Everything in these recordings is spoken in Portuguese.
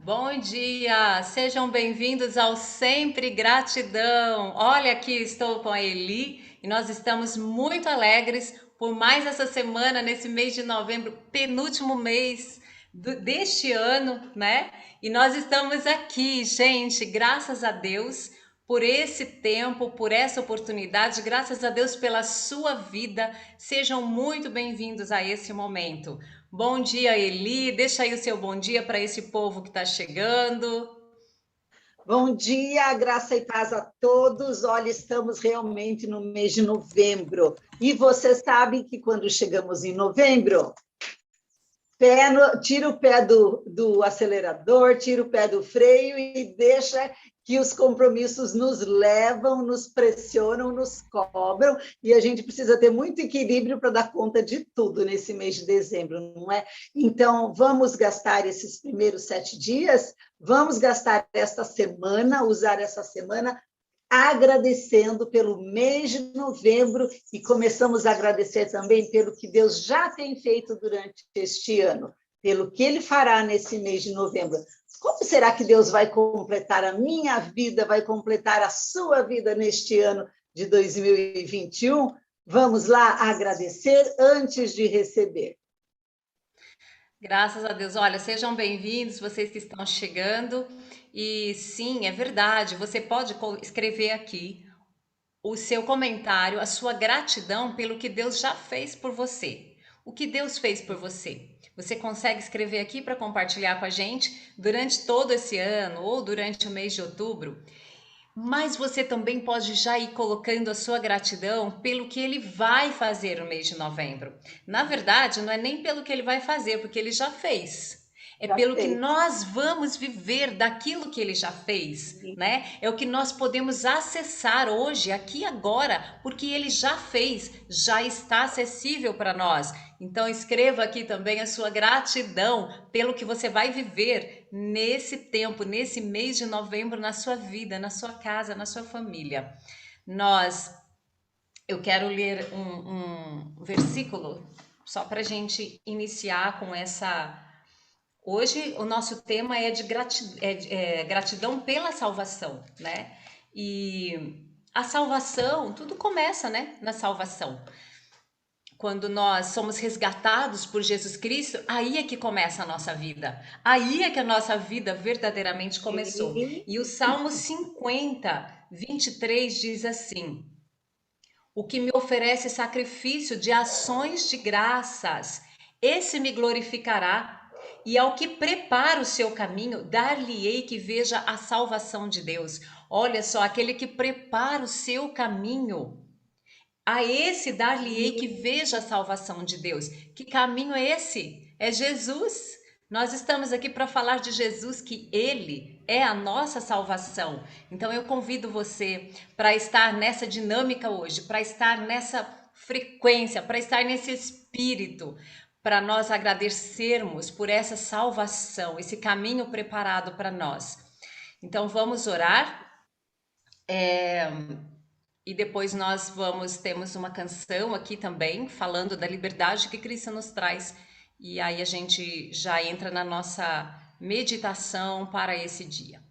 Bom dia, sejam bem-vindos ao Sempre Gratidão. Olha, aqui estou com a Eli e nós estamos muito alegres por mais essa semana, nesse mês de novembro, penúltimo mês deste ano, né? E nós estamos aqui, gente, graças a Deus por esse tempo, por essa oportunidade, graças a Deus pela sua vida. Sejam muito bem-vindos a esse momento. Bom dia, Eli. Deixa aí o seu bom dia para esse povo que está chegando. Bom dia, graça e paz a todos. Olha, estamos realmente no mês de novembro. E você sabe que quando chegamos em novembro, tira o pé do acelerador, tira o pé do freio e deixa que os compromissos nos levam, nos pressionam, nos cobram, e a gente precisa ter muito equilíbrio para dar conta de tudo nesse mês de dezembro, não é? Então, vamos gastar esses primeiros 7 dias, vamos gastar esta semana, usar essa semana agradecendo pelo mês de novembro e começamos a agradecer também pelo que Deus já tem feito durante este ano, pelo que Ele fará nesse mês de novembro. Como será que Deus vai completar a minha vida, vai completar a sua vida neste ano de 2021? Vamos lá agradecer antes de receber. Graças a Deus. Olha, sejam bem-vindos, vocês que estão chegando. E sim, é verdade, você pode escrever aqui o seu comentário, a sua gratidão pelo que Deus já fez por você. O que Deus fez por você? Você consegue escrever aqui para compartilhar com a gente durante todo esse ano ou durante o mês de outubro? Mas você também pode já ir colocando a sua gratidão pelo que ele vai fazer no mês de novembro. Na verdade, não é nem pelo que ele vai fazer, porque ele já fez. É Já pelo que fez. nós vamos viver daquilo que ele já fez, né? É o que nós podemos acessar hoje, aqui agora, porque ele já fez, já está acessível para nós. Então escreva aqui também a sua gratidão pelo que você vai viver nesse tempo, nesse mês de novembro, na sua vida, na sua casa, na sua família. Nós, eu quero ler um versículo só para a gente iniciar com essa. Hoje o nosso tema é de gratidão pela salvação, né? E a salvação, tudo começa, né? Na salvação. Quando nós somos resgatados por Jesus Cristo, aí é que começa a nossa vida. Aí é que a nossa vida verdadeiramente começou. E o Salmo 50, 23 diz assim: O que me oferece sacrifício de ações de graças, esse me glorificará. E ao que prepara o seu caminho, dar-lhe-ei que veja a salvação de Deus. Olha só, aquele que prepara o seu caminho, a esse dar-lhe-ei que veja a salvação de Deus. Que caminho é esse? É Jesus. Nós estamos aqui para falar de Jesus, que Ele é a nossa salvação. Então eu convido você para estar nessa dinâmica hoje, para estar nessa frequência, para estar nesse espírito, para nós agradecermos por essa salvação, esse caminho preparado para nós. Então vamos orar. E depois temos uma canção aqui também, falando da liberdade que Cristo nos traz. E aí a gente já entra na nossa meditação para esse dia.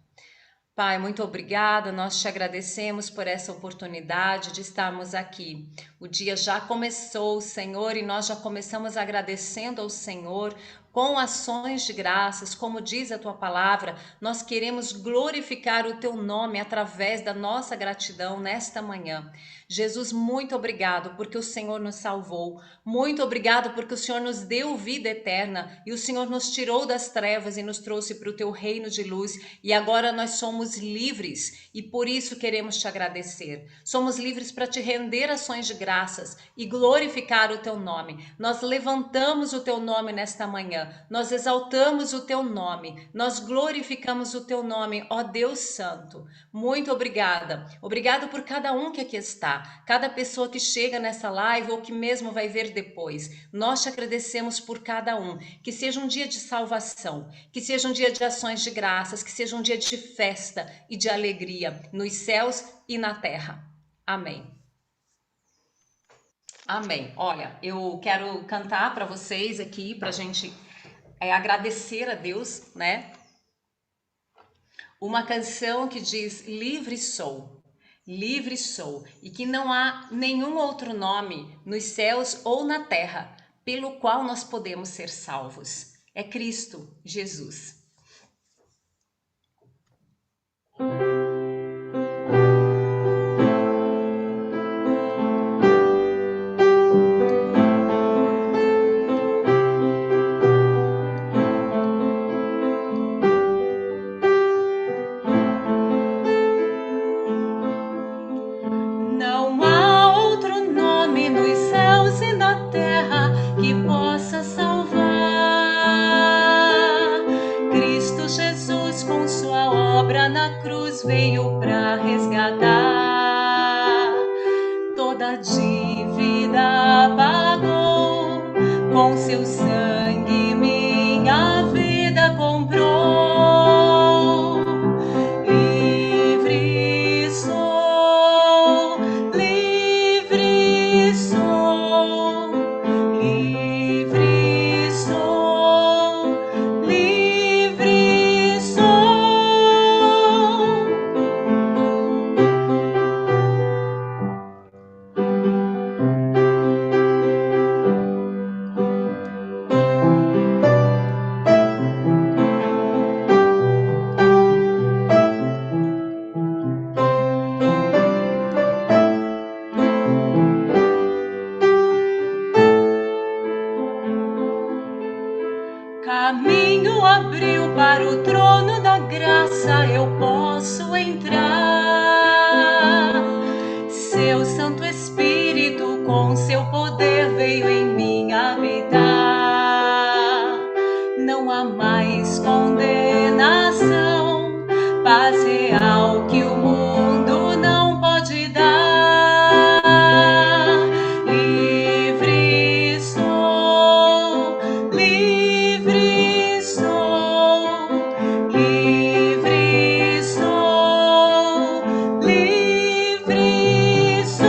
Pai, muito obrigada. Nós te agradecemos por essa oportunidade de estarmos aqui. O dia já começou, Senhor, e nós já começamos agradecendo ao Senhor com ações de graças, como diz a tua palavra. Nós queremos glorificar o teu nome através da nossa gratidão nesta manhã. Jesus, muito obrigado porque o Senhor nos salvou. Muito obrigado porque o Senhor nos deu vida eterna e o Senhor nos tirou das trevas e nos trouxe para o teu reino de luz. E agora nós somos livres e por isso queremos te agradecer. Somos livres para te render ações de graças e glorificar o teu nome. Nós levantamos o teu nome nesta manhã. Nós exaltamos o teu nome. Nós glorificamos o teu nome, ó Deus Santo. Muito obrigada. Obrigado por cada um que aqui está, cada pessoa que chega nessa live ou que mesmo vai ver depois. Nós te agradecemos por cada um. Que seja um dia de salvação, que seja um dia de ações de graças, que seja um dia de festa e de alegria nos céus e na terra. Amém. Amém. Olha, eu quero cantar para vocês aqui, para a gente agradecer a Deus, né? Uma canção que diz livre sou, e que não há nenhum outro nome nos céus ou na terra pelo qual nós podemos ser salvos. É Cristo Jesus. Não há outro nome nos céus e na terra que possa salvar. Cristo Jesus, com sua obra na cruz, veio para resgatar. Toda dívida pagou, com seu sangue minha vida comprou. Livre sou, livre sou, livre sou, livre sou. Caminho abriu para o trono da graça, eu posso entrar. Seu Santo Espírito com seu poder veio em mim habitar. Não há mais condenação, paz real que o mundo não pode dar. Livre sou, livre sou, livre sou, livre sou.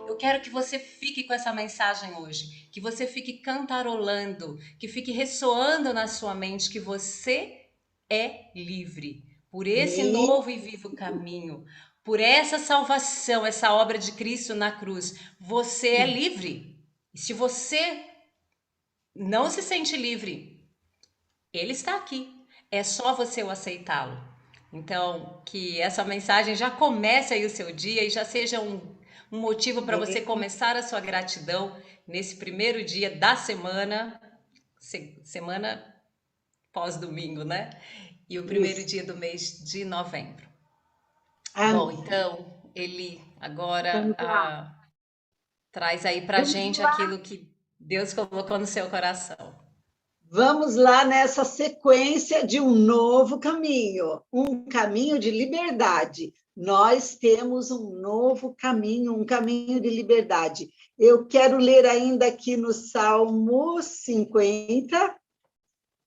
Eu quero que você fique com essa mensagem hoje, que você fique cantarolando, que fique ressoando na sua mente que você é livre por esse E novo e vivo caminho, por essa salvação, essa obra de Cristo na cruz. Você é livre. E se você não se sente livre, Ele está aqui. É só você o aceitá-lo. Então, que essa mensagem já comece aí o seu dia e já seja um motivo para você começar a sua gratidão nesse primeiro dia da semana, semana pós-domingo, né? E o primeiro isso. dia do mês de novembro. Bom, Amém. então, ele agora Vamos lá. traz aí pra Vamos gente lá. aquilo que Deus colocou no seu coração. Vamos lá nessa sequência de um novo caminho, um caminho de liberdade. Nós temos um novo caminho, um caminho de liberdade. Eu quero ler ainda aqui no Salmo 50,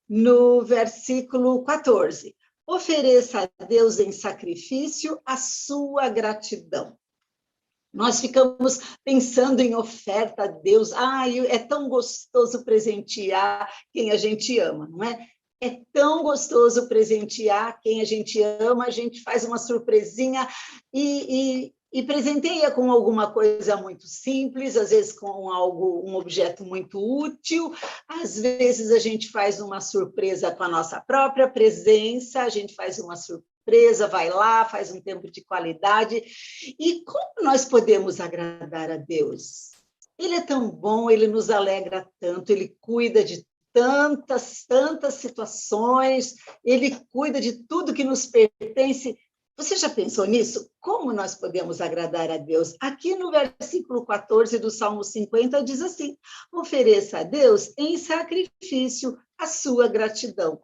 no versículo 14. Ofereça a Deus em sacrifício a sua gratidão. Nós ficamos pensando em oferta a Deus. É tão gostoso presentear quem a gente ama, não é? É tão gostoso presentear quem a gente ama, a gente faz uma surpresinha e presenteia com alguma coisa muito simples, às vezes com um objeto muito útil, às vezes a gente faz uma surpresa com a nossa própria presença, a gente faz uma surpresa, vai lá, faz um tempo de qualidade. E como nós podemos agradar a Deus? Ele é tão bom, ele nos alegra tanto, ele cuida de tantas situações, ele cuida de tudo que nos pertence. Você já pensou nisso? Como nós podemos agradar a Deus? Aqui no versículo 14 do Salmo 50 diz assim: ofereça a Deus em sacrifício a sua gratidão.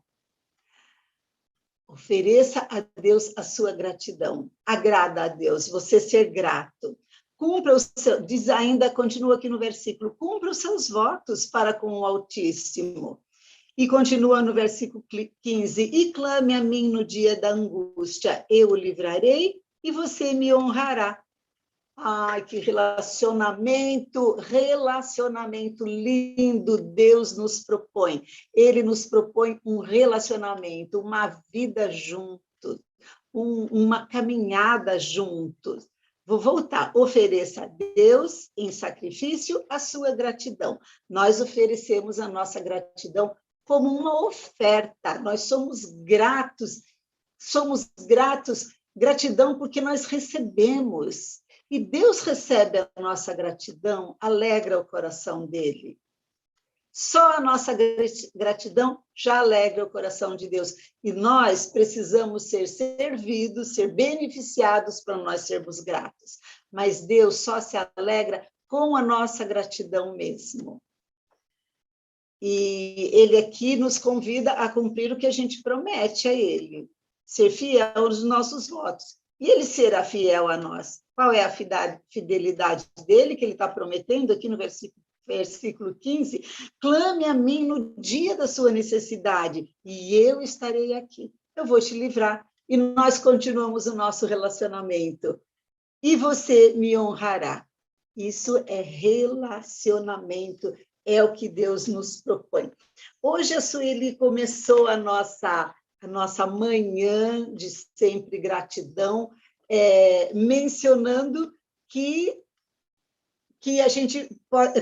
Ofereça a Deus a sua gratidão. Agrada a Deus, você ser grato. Cumpra o seu, diz ainda, continua aqui no versículo, cumpra os seus votos para com o Altíssimo. E continua no versículo 15, e clame a mim no dia da angústia, eu o livrarei e você me honrará. Ai, que relacionamento lindo Deus nos propõe. Ele nos propõe um relacionamento, uma vida juntos, uma caminhada juntos. Vou voltar. Ofereça a Deus em sacrifício a sua gratidão. Nós oferecemos a nossa gratidão como uma oferta. Nós somos gratos, gratidão porque nós recebemos. E Deus recebe a nossa gratidão, alegra o coração dele. Só a nossa gratidão já alegra o coração de Deus. E nós precisamos ser servidos, ser beneficiados para nós sermos gratos. Mas Deus só se alegra com a nossa gratidão mesmo. E ele aqui nos convida a cumprir o que a gente promete a ele, ser fiel aos nossos votos. E ele será fiel a nós. Qual é a fidelidade dele, que ele está prometendo aqui no versículo 15? Clame a mim no dia da sua necessidade, e eu estarei aqui. Eu vou te livrar. E nós continuamos o nosso relacionamento. E você me honrará. Isso é relacionamento, é o que Deus nos propõe. Hoje a Sueli começou a nossa manhã de sempre gratidão, mencionando que a gente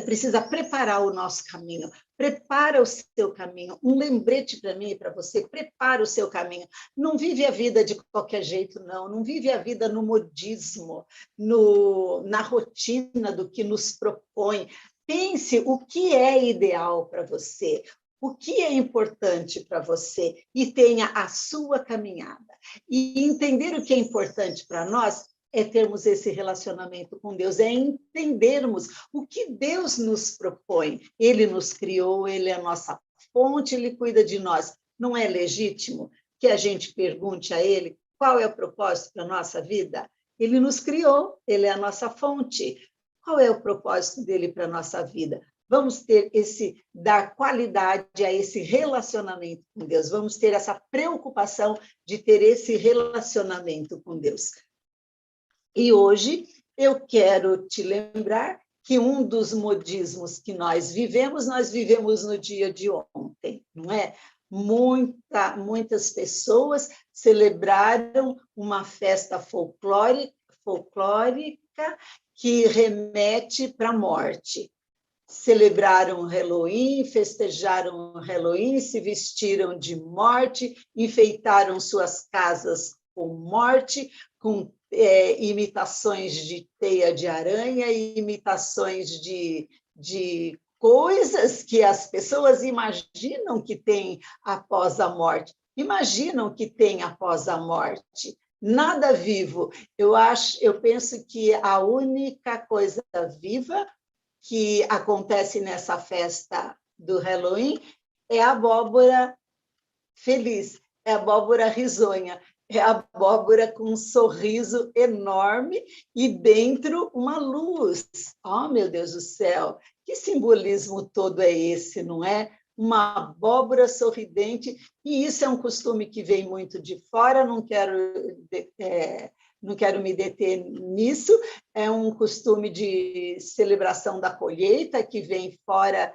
precisa preparar o nosso caminho. Prepara o seu caminho. Um lembrete para mim e para você, prepara o seu caminho. Não vive a vida de qualquer jeito, não. Não vive a vida no modismo, na rotina do que nos propõe. Pense o que é ideal para você, o que é importante para você, e tenha a sua caminhada. E entender o que é importante para nós é termos esse relacionamento com Deus, é entendermos o que Deus nos propõe. Ele nos criou, ele é a nossa fonte, ele cuida de nós. Não é legítimo que a gente pergunte a ele qual é o propósito da nossa vida? Ele nos criou, ele é a nossa fonte. Qual é o propósito dele para a nossa vida? Vamos ter dar qualidade a esse relacionamento com Deus. Vamos ter essa preocupação de ter esse relacionamento com Deus. E hoje eu quero te lembrar que um dos modismos que nós vivemos no dia de ontem, não é? Muitas pessoas celebraram uma festa folclórica que remete para a morte. Celebraram o Halloween, festejaram o Halloween, se vestiram de morte, enfeitaram suas casas com morte, com imitações de teia de aranha e imitações de coisas que as pessoas imaginam que tem após a morte. Imaginam que tem após a morte. Nada vivo. Eu penso que a única coisa viva que acontece nessa festa do Halloween é a abóbora feliz, é a abóbora risonha, é a abóbora com um sorriso enorme e dentro uma luz. Oh, meu Deus do céu, que simbolismo todo é esse, não é? Uma abóbora sorridente, e isso é um costume que vem muito de fora, não quero me deter nisso, é um costume de celebração da colheita que vem fora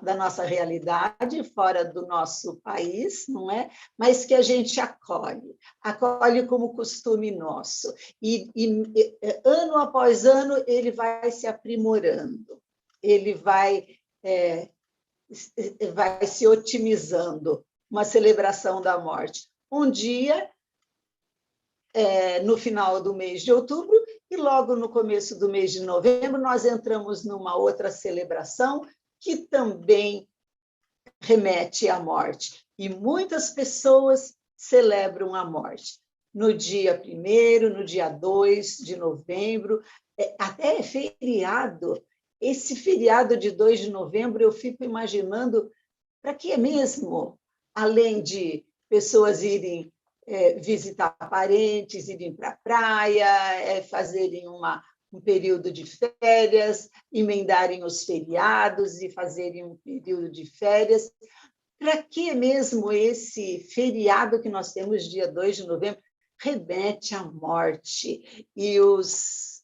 da nossa realidade, fora do nosso país, não é? Mas que a gente acolhe como costume nosso. E ano após ano ele vai se aprimorando, ele vai se otimizando, uma celebração da morte. Um dia, no final do mês de outubro, e logo no começo do mês de novembro, nós entramos numa outra celebração que também remete à morte. E muitas pessoas celebram a morte. No dia 1º, no dia 2 de novembro, até é feriado. Esse feriado de 2 de novembro, eu fico imaginando para que mesmo, além de pessoas irem visitar parentes, irem para a praia, fazerem um período de férias, emendarem os feriados e fazerem um período de férias. Para que mesmo esse feriado que nós temos, dia 2 de novembro, remete à morte? E os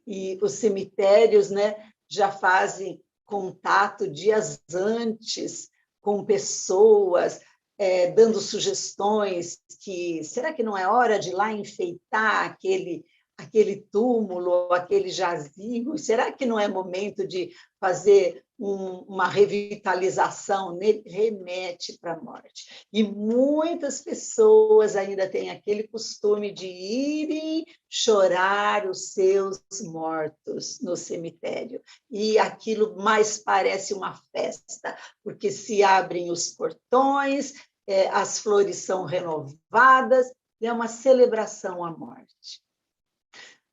e os cemitérios, né, já fazem contato dias antes com pessoas, dando sugestões que será que não é hora de ir lá enfeitar aquele túmulo, aquele jazigo? Será que não é momento de fazer uma revitalização nele? Remete para a morte. E muitas pessoas ainda têm aquele costume de irem chorar os seus mortos no cemitério. E aquilo mais parece uma festa, porque se abrem os portões, as flores são renovadas, e é uma celebração à morte.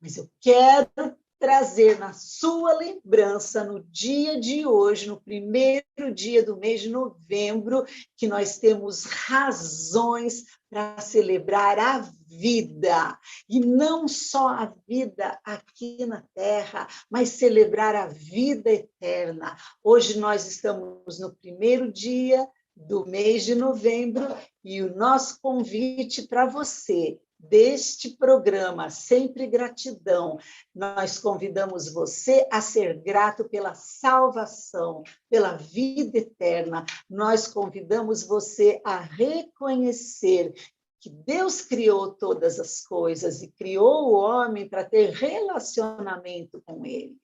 Mas eu quero trazer na sua lembrança, no dia de hoje, no primeiro dia do mês de novembro, que nós temos razões para celebrar a vida. E não só a vida aqui na Terra, mas celebrar a vida eterna. Hoje nós estamos no primeiro dia do mês de novembro e o nosso convite para você deste programa Sempre Gratidão, nós convidamos você a ser grato pela salvação, pela vida eterna. Nós convidamos você a reconhecer que Deus criou todas as coisas e criou o homem para ter relacionamento com ele.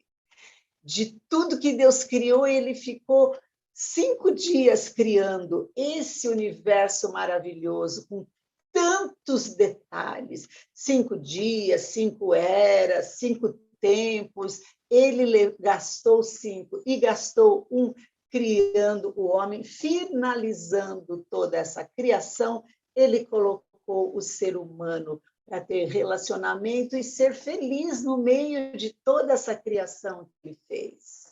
De tudo que Deus criou, ele ficou 5 dias criando esse universo maravilhoso, com tantos detalhes, 5 dias, 5 eras, 5 tempos, ele gastou 5 e gastou 1 criando o homem, finalizando toda essa criação, ele colocou o ser humano para ter relacionamento e ser feliz no meio de toda essa criação que ele fez.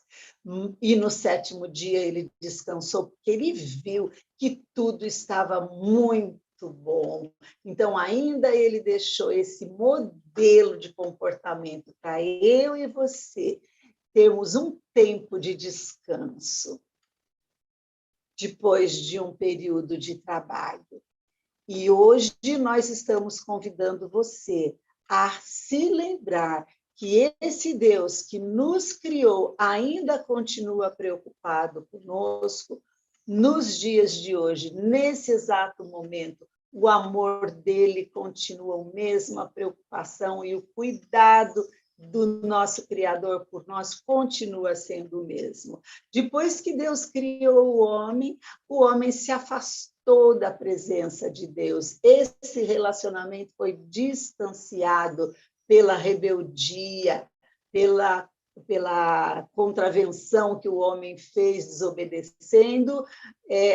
E no 7º dia ele descansou, porque ele viu que tudo estava muito bom. Então, ainda ele deixou esse modelo de comportamento para eu e você termos um tempo de descanso depois de um período de trabalho. E hoje nós estamos convidando você a se lembrar que esse Deus que nos criou ainda continua preocupado conosco nos dias de hoje, nesse exato momento. O amor dele continua o mesmo, a preocupação e o cuidado do nosso Criador por nós continua sendo o mesmo. Depois que Deus criou o homem se afastou da presença de Deus. Esse relacionamento foi distanciado pela rebeldia, pela contravenção que o homem fez, desobedecendo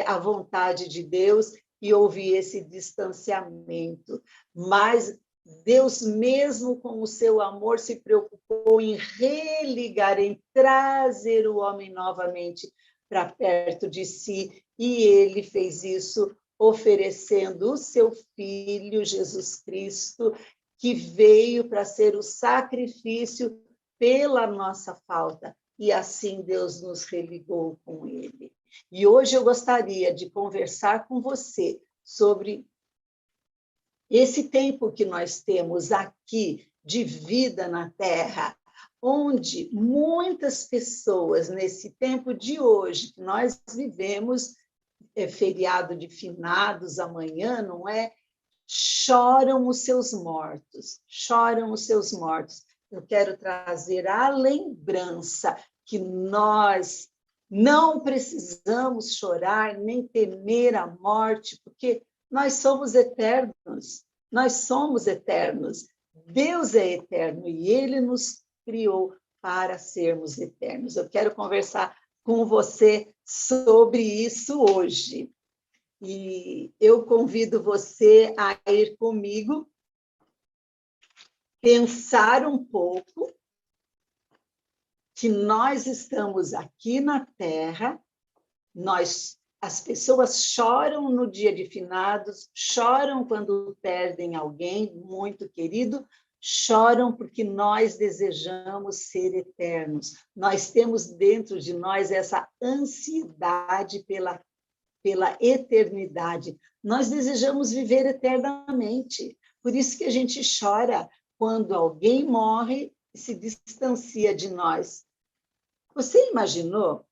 à vontade de Deus, e houve esse distanciamento. Mas Deus, mesmo com o seu amor, se preocupou em religar, em trazer o homem novamente para perto de si, e ele fez isso oferecendo o seu Filho, Jesus Cristo, que veio para ser o sacrifício pela nossa falta, e assim Deus nos religou com ele. E hoje eu gostaria de conversar com você sobre esse tempo que nós temos aqui de vida na Terra, onde muitas pessoas, nesse tempo de hoje, que nós vivemos, feriado de finados amanhã, não é? Choram os seus mortos, choram os seus mortos. Eu quero trazer a lembrança que nós não precisamos chorar nem temer a morte, porque nós somos eternos, nós somos eternos. Deus é eterno e Ele nos criou para sermos eternos. Eu quero conversar com você sobre isso hoje. E eu convido você a ir comigo, pensar um pouco que nós estamos aqui na Terra, as pessoas choram no dia de finados, choram quando perdem alguém muito querido, choram porque nós desejamos ser eternos. Nós temos dentro de nós essa ansiedade pela eternidade. Nós desejamos viver eternamente. Por isso que a gente chora, quando alguém morre e se distancia de nós. Você imaginou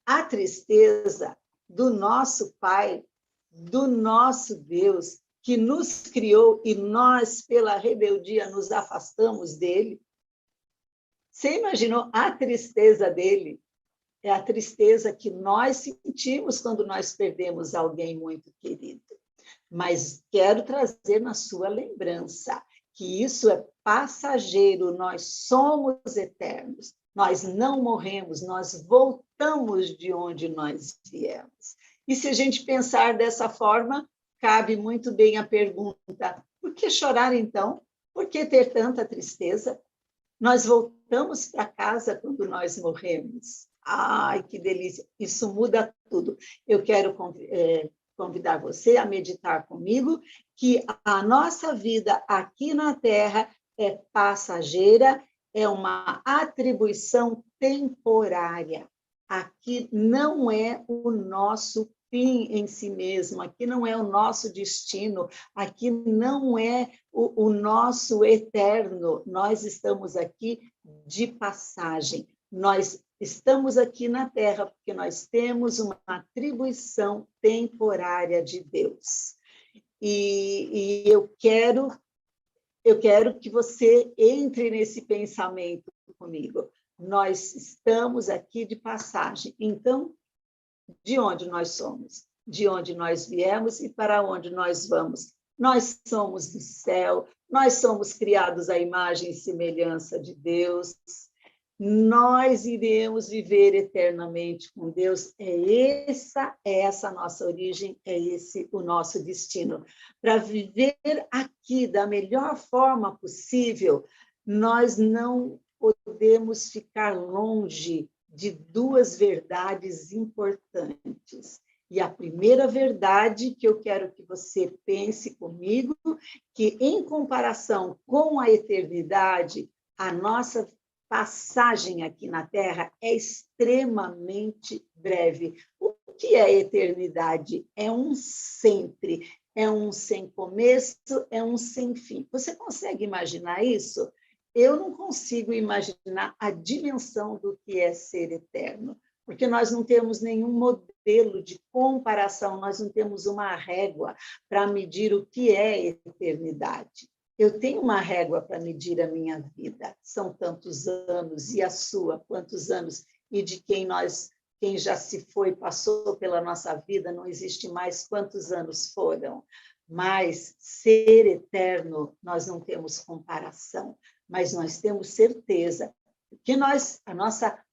a tristeza do nosso Pai, do nosso Deus, que nos criou e nós, pela rebeldia, nos afastamos dele? Você imaginou a tristeza dele? É a tristeza que nós sentimos quando nós perdemos alguém muito querido. Mas quero trazer na sua lembrança que isso é passageiro, nós somos eternos, nós não morremos, nós voltamos de onde nós viemos. E se a gente pensar dessa forma, cabe muito bem a pergunta: por que chorar então? Por que ter tanta tristeza? Nós voltamos para casa quando nós morremos. Ai, que delícia! Isso muda tudo. Eu quero convidar você a meditar comigo que a nossa vida aqui na Terra é passageira, é uma atribuição temporária. Aqui não é o nosso fim em si mesmo, aqui não é o nosso destino, aqui não é o nosso eterno. Nós estamos aqui de passagem. Nós estamos aqui na Terra porque nós temos uma atribuição temporária de Deus. E eu quero que você entre nesse pensamento comigo. Nós estamos aqui de passagem. Então, de onde nós somos? De onde nós viemos e para onde nós vamos? Nós somos do céu, nós somos criados à imagem e semelhança de Deus. Nós iremos viver eternamente com Deus. É essa a nossa origem, é esse o nosso destino. Para viver aqui da melhor forma possível, nós não podemos ficar longe de duas verdades importantes. E a primeira verdade que eu quero que você pense comigo, que em comparação com a eternidade, a nossa passagem aqui na Terra é extremamente breve. O que é eternidade? É um sempre, é um sem começo, é um sem fim. Você consegue imaginar isso? Eu não consigo imaginar a dimensão do que é ser eterno, porque nós não temos nenhum modelo de comparação, nós não temos uma régua para medir o que é eternidade. Eu tenho uma régua para medir a minha vida, são tantos anos, e a sua, quantos anos, e de quem já se foi, passou pela nossa vida, não existe mais, quantos anos foram. Mas ser eterno, nós não temos comparação, mas nós temos certeza que a nossa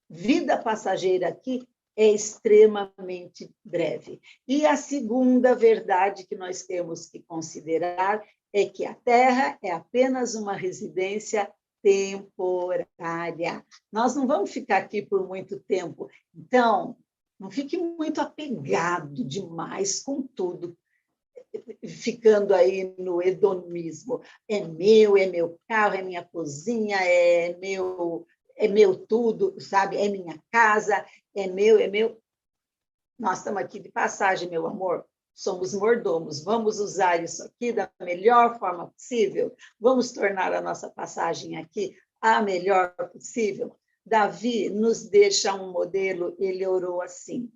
vida passageira aqui é extremamente breve. E a segunda verdade que nós temos que considerar é que a Terra é apenas uma residência temporária. Nós não vamos ficar aqui por muito tempo. Então, não fique muito apegado demais com tudo, ficando aí no hedonismo. É meu carro, é minha cozinha, é meu tudo, sabe? É minha casa, é meu. Nós estamos aqui de passagem, meu amor. Somos mordomos. Vamos usar isso aqui da melhor forma possível. Vamos tornar a nossa passagem aqui a melhor possível. Davi nos deixa um modelo, ele orou assim,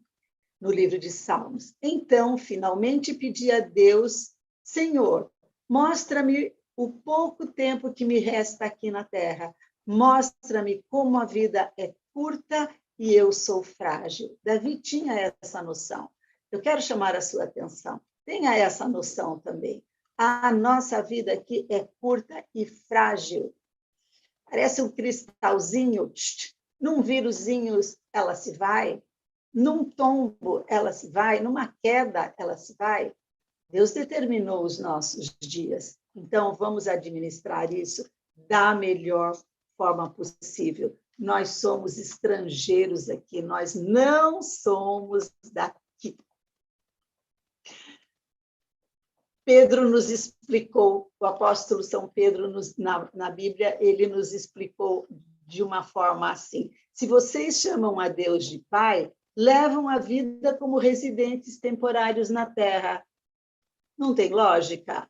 no livro de Salmos. Então, finalmente pedi a Deus: Senhor, mostra-me o pouco tempo que me resta aqui na terra. Mostra-me como a vida é curta e eu sou frágil. Davi tinha essa noção. Eu quero chamar a sua atenção. Tenha essa noção também. A nossa vida aqui é curta e frágil. Parece um cristalzinho. Num vírusinho, ela se vai. Num tombo, ela se vai. Numa queda, ela se vai. Deus determinou os nossos dias. Então, vamos administrar isso da melhor forma possível. Nós somos estrangeiros aqui, nós não somos daqui. Pedro nos explicou, o apóstolo São Pedro, na Bíblia, ele nos explicou de uma forma assim: se vocês chamam a Deus de Pai, levam a vida como residentes temporários na Terra. Não tem lógica?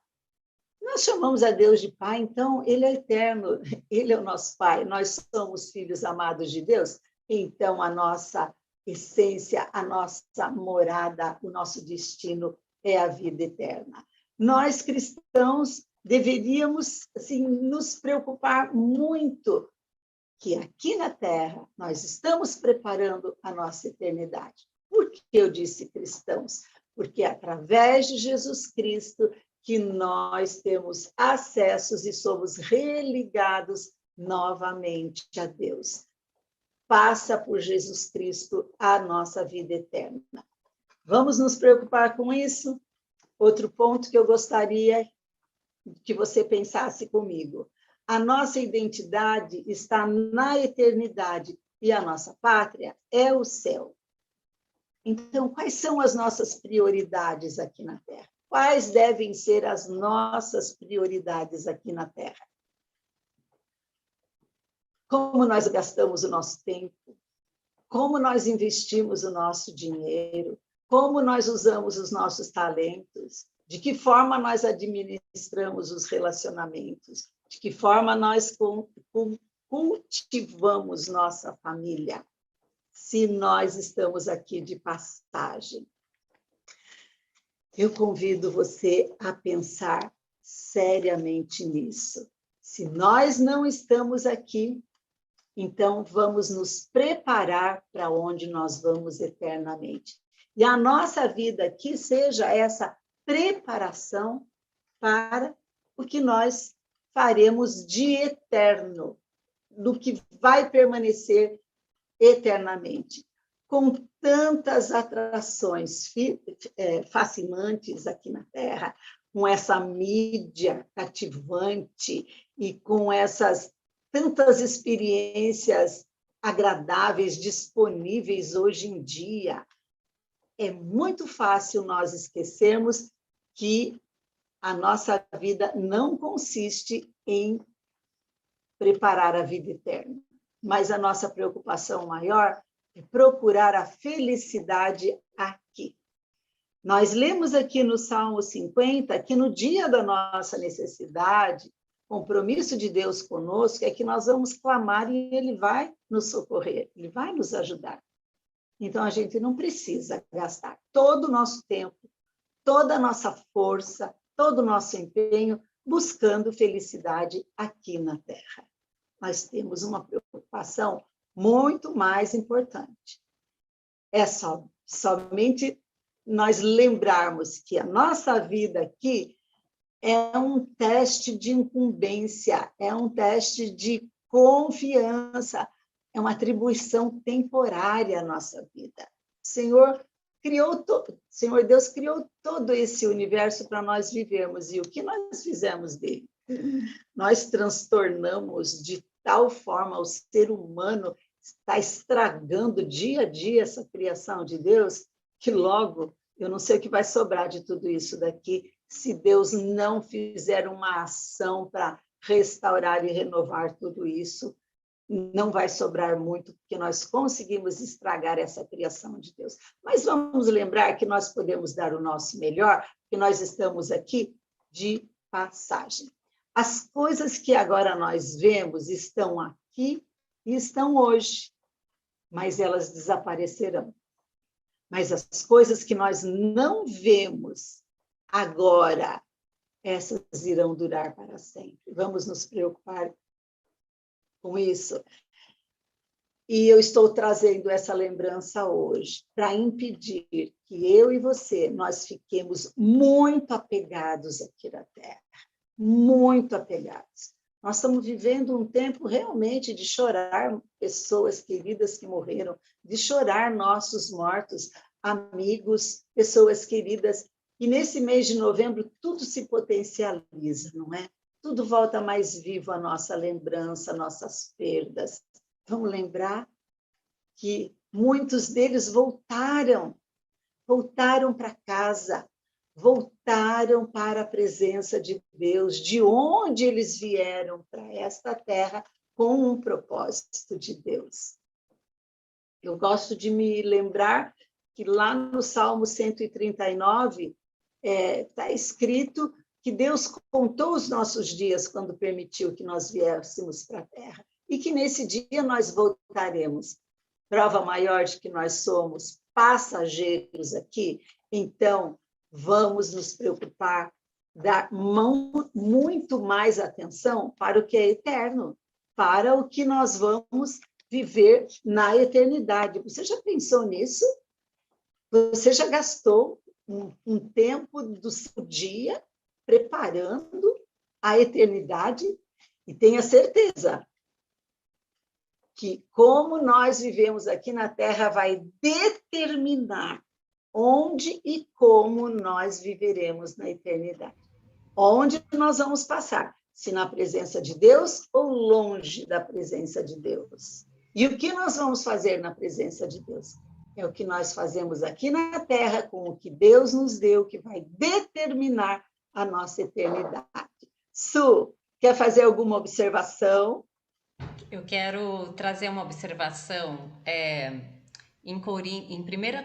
nós chamamos a Deus de Pai, então Ele é eterno, Ele é o nosso Pai, nós somos filhos amados de Deus, então a nossa essência, a nossa morada, o nosso destino é a vida eterna. Nós, cristãos, deveríamos assim, nos preocupar muito que aqui na Terra nós estamos preparando a nossa eternidade. Por que eu disse cristãos? Porque é através de Jesus Cristo que nós temos acessos e somos religados novamente a Deus. Passa por Jesus Cristo a nossa vida eterna. Vamos nos preocupar com isso? Outro ponto que eu gostaria que você pensasse comigo. A nossa identidade está na eternidade e a nossa pátria é o céu. Então, quais são as nossas prioridades aqui na Terra? Quais devem ser as nossas prioridades aqui na Terra? Como nós gastamos o nosso tempo? Como nós investimos o nosso dinheiro? Como nós usamos os nossos talentos? De que forma nós administramos os relacionamentos? De que forma nós cultivamos nossa família? Se nós estamos aqui de passagem. Eu convido você a pensar seriamente nisso. Se nós não estamos aqui, então vamos nos preparar para onde nós vamos eternamente. E a nossa vida aqui seja essa preparação para o que nós faremos de eterno, do que vai permanecer eternamente. Com tantas atrações fascinantes aqui na Terra, com essa mídia cativante e com essas tantas experiências agradáveis disponíveis hoje em dia, é muito fácil nós esquecermos que a nossa vida não consiste em preparar a vida eterna, mas a nossa preocupação maior é procurar a felicidade aqui. Nós lemos aqui no Salmo 50 que no dia da nossa necessidade, compromisso de Deus conosco é que nós vamos clamar e Ele vai nos socorrer, Ele vai nos ajudar. Então, a gente não precisa gastar todo o nosso tempo, toda a nossa força, todo o nosso empenho buscando felicidade aqui na Terra. Nós temos uma preocupação muito mais importante. É somente nós lembrarmos que a nossa vida aqui é um teste de incumbência, é um teste de confiança, é uma atribuição temporária à nossa vida. Senhor Deus criou todo esse universo para nós vivermos, e o que nós fizemos dele? Nós transtornamos de tal forma o ser humano, está estragando dia a dia essa criação de Deus, que logo, eu não sei o que vai sobrar de tudo isso daqui, se Deus não fizer uma ação para restaurar e renovar tudo isso, não vai sobrar muito, porque nós conseguimos estragar essa criação de Deus. Mas vamos lembrar que nós podemos dar o nosso melhor, que nós estamos aqui de passagem. As coisas que agora nós vemos estão aqui e estão hoje, mas elas desaparecerão. Mas as coisas que nós não vemos agora, essas irão durar para sempre. Vamos nos preocupar com isso. E eu estou trazendo essa lembrança hoje para impedir que eu e você, nós fiquemos muito apegados aqui na Terra, muito apegados. Nós estamos vivendo um tempo realmente de chorar pessoas queridas que morreram, de chorar nossos mortos, amigos, pessoas queridas. E nesse mês de novembro tudo se potencializa, não é? Tudo volta mais vivo à nossa lembrança, nossas perdas. Vamos lembrar que muitos deles voltaram para casa, voltaram para a presença de Deus, de onde eles vieram para esta terra com um propósito de Deus. Eu gosto de me lembrar que lá no Salmo 139 está escrito que Deus contou os nossos dias quando permitiu que nós viéssemos para a Terra e que nesse dia nós voltaremos. Prova maior de que nós somos passageiros aqui, então vamos nos preocupar, dar muito mais atenção para o que é eterno, para o que nós vamos viver na eternidade. Você já pensou nisso? Você já gastou um tempo do seu dia preparando a eternidade? E tenha certeza que como nós vivemos aqui na Terra vai determinar onde e como nós viveremos na eternidade. Onde nós vamos passar, se na presença de Deus ou longe da presença de Deus. E o que nós vamos fazer na presença de Deus? É o que nós fazemos aqui na Terra com o que Deus nos deu, que vai determinar a nossa eternidade. Su, quer fazer alguma observação? Eu quero trazer uma observação em 1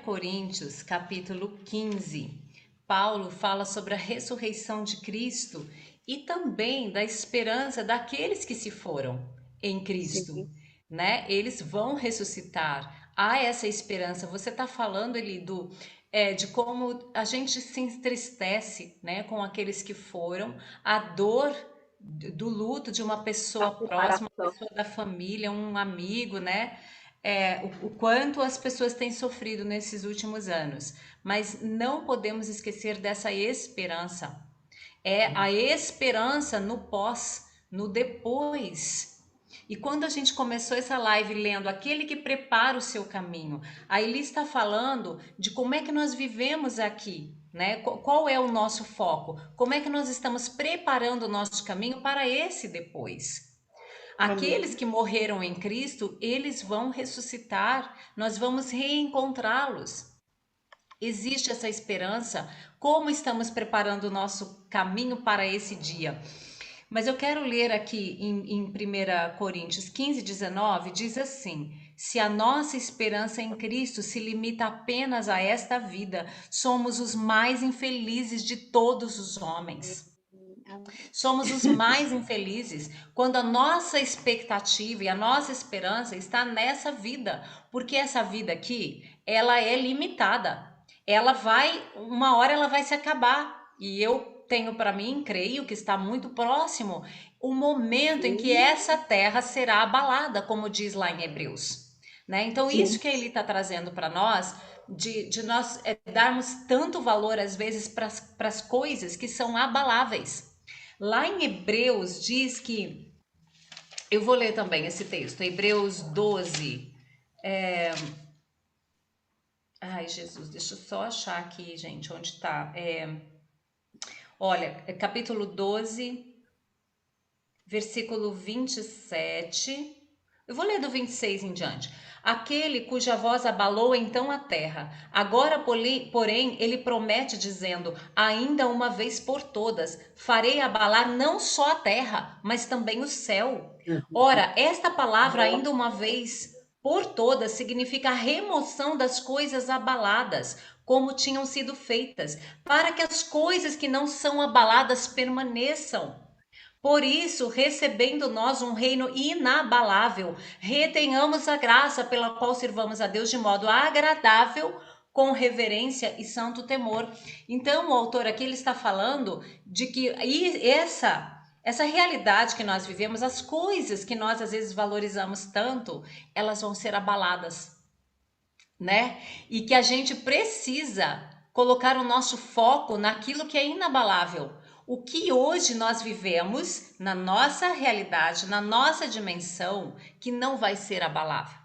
Coríntios, capítulo 15. Paulo fala sobre a ressurreição de Cristo e também da esperança daqueles que se foram em Cristo, Sim. né? Eles vão ressuscitar. Há essa esperança. Você está falando, Elidu, de como a gente se entristece, né, com aqueles que foram, a dor do luto de uma pessoa próxima, uma pessoa da família, um amigo, né? O quanto as pessoas têm sofrido nesses últimos anos, mas não podemos esquecer dessa esperança. É a esperança no pós, no depois. E quando a gente começou essa live lendo aquele que prepara o seu caminho, a Eli está falando de como é que nós vivemos aqui, né? Qual é o nosso foco? Como é que nós estamos preparando o nosso caminho para esse depois? Aqueles que morreram em Cristo, eles vão ressuscitar, nós vamos reencontrá-los. Existe essa esperança. Como estamos preparando o nosso caminho para esse dia? Mas eu quero ler aqui em 1 Coríntios 15, 19, diz assim: se a nossa esperança em Cristo se limita apenas a esta vida, somos os mais infelizes de todos os homens. Somos os mais infelizes quando a nossa expectativa e a nossa esperança está nessa vida, porque essa vida aqui, ela é limitada. Uma hora ela vai se acabar. E eu tenho para mim, creio que está muito próximo o momento em que essa terra será abalada, como diz lá em Hebreus. Né? Então, isso que ele está trazendo para nós, de nós darmos tanto valor, às vezes, para as coisas que são abaláveis. Lá em Hebreus diz que, eu vou ler também esse texto, Hebreus 12. Ai, Jesus, deixa eu só achar aqui, gente, onde está. Olha, capítulo 12, versículo 27. Eu vou ler do 26 em diante. Aquele cuja voz abalou então a terra. Agora, porém, ele promete dizendo, ainda uma vez por todas, farei abalar não só a terra, mas também o céu. Ora, esta palavra, ainda uma vez por todas, significa a remoção das coisas abaladas, como tinham sido feitas, para que as coisas que não são abaladas permaneçam. Por isso, recebendo nós um reino inabalável, retenhamos a graça pela qual servamos a Deus de modo agradável, com reverência e santo temor. Então, o autor aqui ele está falando de que essa realidade que nós vivemos, as coisas que nós às vezes valorizamos tanto, elas vão ser abaladas, né? E que a gente precisa colocar o nosso foco naquilo que é inabalável. O que hoje nós vivemos na nossa realidade, na nossa dimensão, que não vai ser abalável.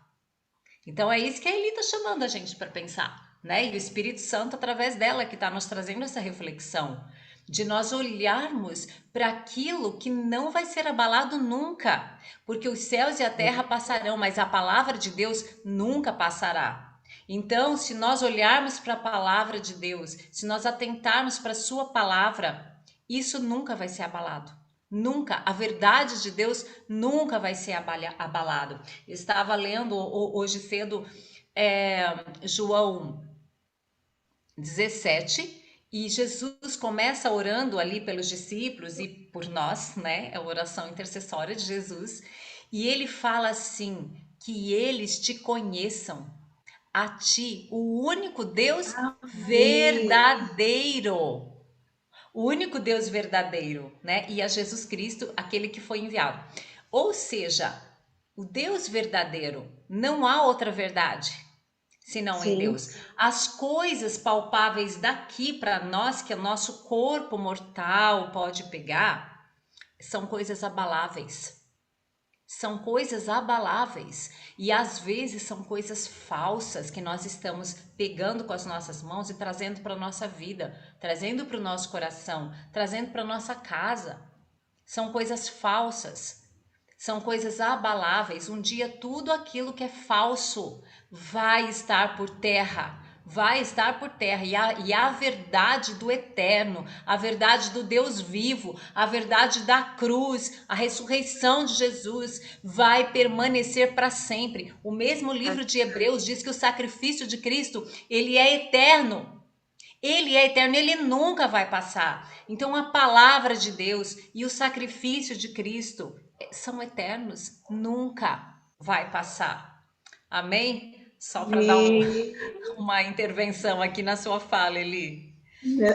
Então é isso que a Eli está chamando a gente para pensar, né? E o Espírito Santo, através dela, que está nos trazendo essa reflexão, de nós olharmos para aquilo que não vai ser abalado nunca, porque os céus e a terra passarão, mas a palavra de Deus nunca passará. Então, se nós olharmos para a palavra de Deus, se nós atentarmos para a sua palavra, isso nunca vai ser abalado. Nunca. A verdade de Deus nunca vai ser abalado. Eu estava lendo hoje cedo João 17 E Jesus começa orando ali pelos discípulos e por nós, né? É a oração intercessória de Jesus. E ele fala assim: que eles te conheçam, a ti, o único Deus Amém. verdadeiro. O único Deus verdadeiro, né? E a Jesus Cristo, aquele que foi enviado. Ou seja, o Deus verdadeiro, não há outra verdade senão em Sim, Deus. As coisas palpáveis daqui para nós, que o nosso corpo mortal pode pegar, são coisas abaláveis. São coisas abaláveis e às vezes são coisas falsas que nós estamos pegando com as nossas mãos e trazendo para a nossa vida, trazendo para o nosso coração, trazendo para a nossa casa. São coisas falsas, são coisas abaláveis. Um dia tudo aquilo que é falso vai estar por terra. Vai estar por terra. E a verdade do eterno, a verdade do Deus vivo, a verdade da cruz, a ressurreição de Jesus vai permanecer para sempre. O mesmo livro de Hebreus diz que o sacrifício de Cristo, ele é eterno. Ele é eterno, ele nunca vai passar. Então a palavra de Deus e o sacrifício de Cristo são eternos, nunca vai passar. Amém? Só para dar amém. uma intervenção aqui na sua fala, Eli.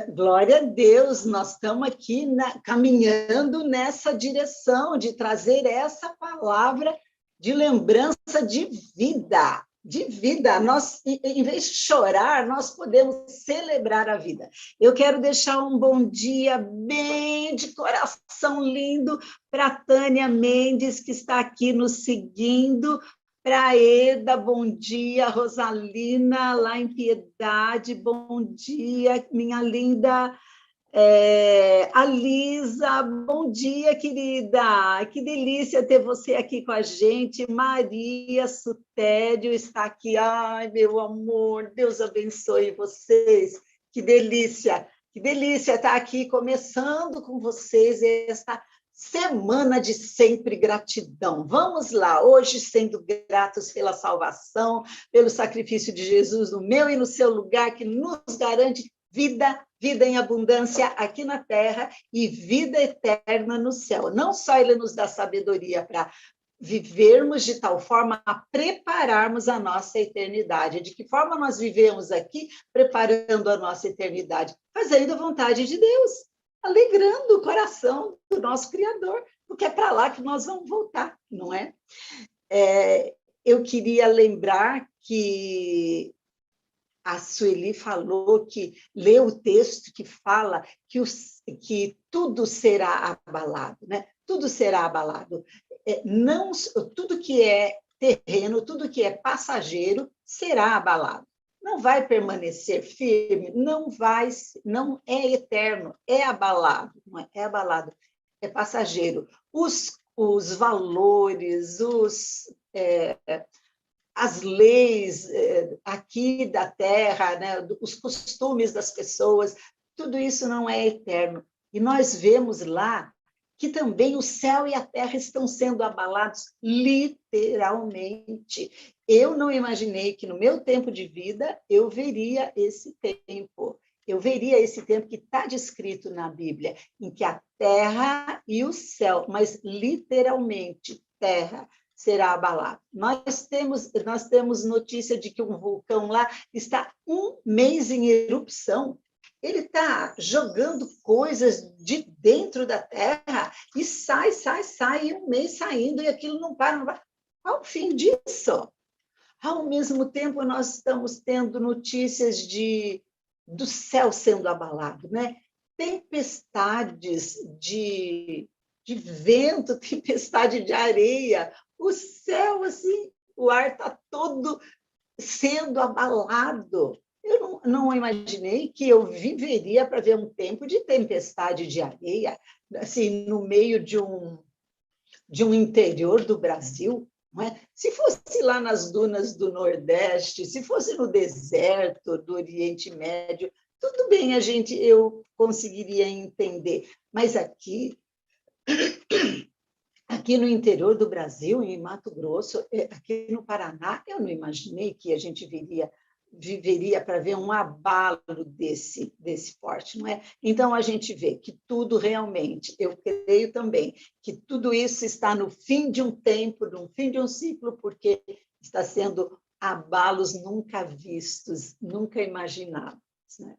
Glória a Deus, nós estamos aqui caminhando nessa direção de trazer essa palavra de lembrança de vida. De vida, nós, em vez de chorar, nós podemos celebrar a vida. Eu quero deixar um bom dia bem de coração lindo para a Tânia Mendes, que está aqui nos seguindo, para a Eda, bom dia. Rosalina, lá em Piedade, bom dia, minha linda. A Lisa, bom dia, querida. Que delícia ter você aqui com a gente. Maria Sutério está aqui. Ai, meu amor, Deus abençoe vocês. Que delícia estar aqui começando com vocês esta Semana de sempre gratidão. Vamos lá, hoje sendo gratos pela salvação, pelo sacrifício de Jesus no meu e no seu lugar, que nos garante vida, vida em abundância aqui na terra e vida eterna no céu. Não só ele nos dá sabedoria para vivermos de tal forma a prepararmos a nossa eternidade. De que forma nós vivemos aqui, preparando a nossa eternidade? Fazendo a vontade de Deus, alegrando o coração do nosso Criador, porque é para lá que nós vamos voltar, não é? Eu queria lembrar que a Sueli falou que leu o texto que fala que tudo será abalado, né? Tudo será abalado. Não, tudo que é terreno, tudo que é passageiro será abalado. Não vai permanecer firme, não é eterno, é abalado, não é abalado, é passageiro. Os valores, as leis aqui da terra, né, os costumes das pessoas, tudo isso não é eterno. E nós vemos lá que também o céu e a terra estão sendo abalados literalmente. Eu não imaginei que no meu tempo de vida eu veria esse tempo. Eu veria esse tempo que está descrito na Bíblia, em que a terra e o céu, mas literalmente terra, será abalado. Nós temos notícia de que um vulcão lá está um mês em erupção. Ele está jogando coisas de dentro da terra e sai, e um mês saindo, e aquilo não para, não vai. Qual o fim disso? Ao mesmo tempo, nós estamos tendo notícias do céu sendo abalado, né? Tempestades de vento, tempestade de areia, o céu, assim, o ar está todo sendo abalado. Eu não imaginei que eu viveria para ver um tempo de tempestade de areia, assim, no meio de um interior do Brasil. Não é? Se fosse lá nas dunas do Nordeste, se fosse no deserto do Oriente Médio, tudo bem, eu conseguiria entender. Mas aqui no interior do Brasil, em Mato Grosso, aqui no Paraná, eu não imaginei que a gente viria viveria para ver um abalo desse porte, não é? Então, a gente vê que tudo realmente, eu creio também, que tudo isso está no fim de um tempo, no fim de um ciclo, porque está sendo abalos nunca vistos, nunca imaginados, né?